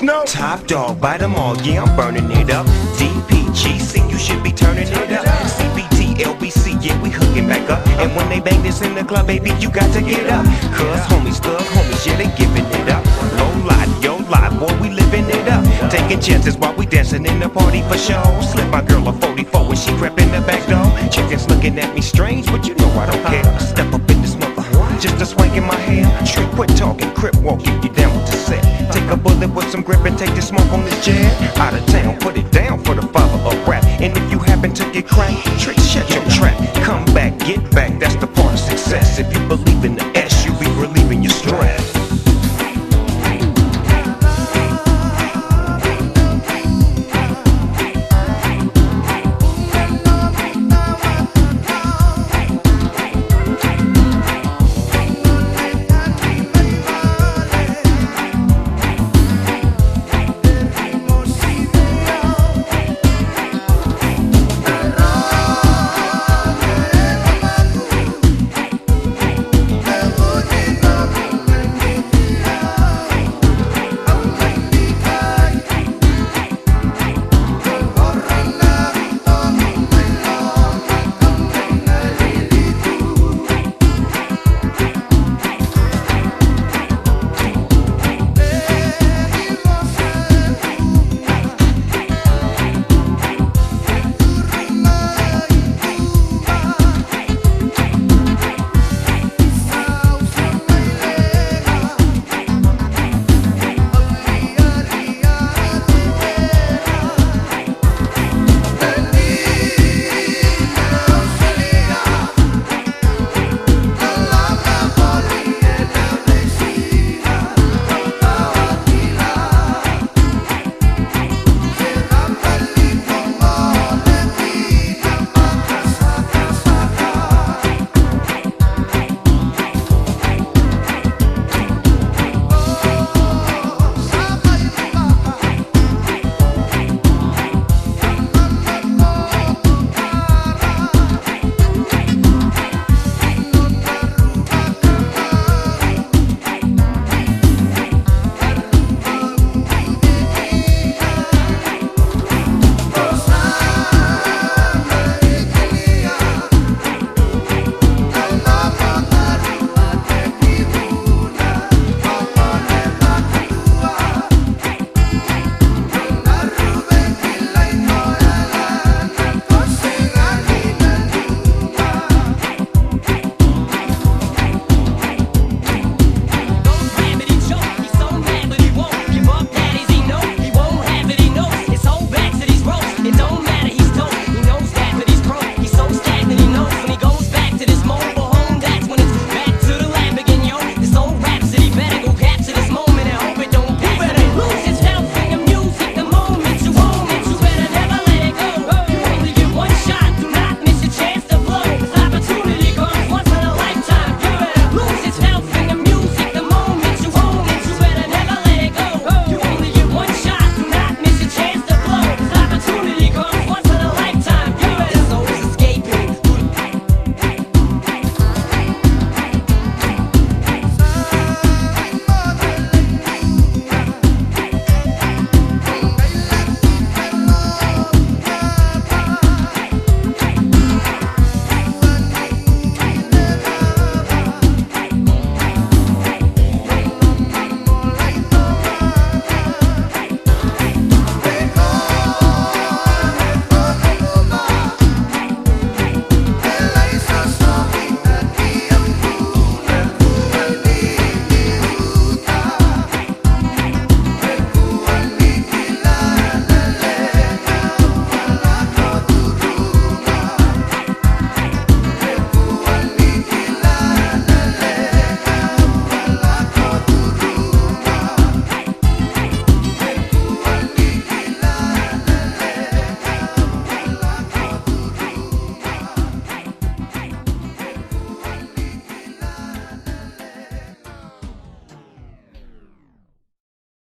No. Top dog, bite them all, yeah, I'm burning it up. DPGC, you should be turning it up. CBT, LBC, yeah, we hooking back up. And when they bang this in the club, baby, you got to get up. Cuz homies, thug homies, yeah, they giving it up. Low life, yo life, boy, we living it up. Taking chances while we dancing in the party for show. Slip my girl a 44 when she crept in the back door. Chickens looking at me strange, but you know I don't care. Step up in this mother, just a swank in my hair. Street quit talking, crip walk, if you down with the set. Take a bullet with some grip and take the smoke on this jet. Out of town, put it down for the father of rap. And if you happen to get cracked, trick, shut your trap. Come back, get back, that's the part of success. If you believe in the S, you'll be relieving your stress.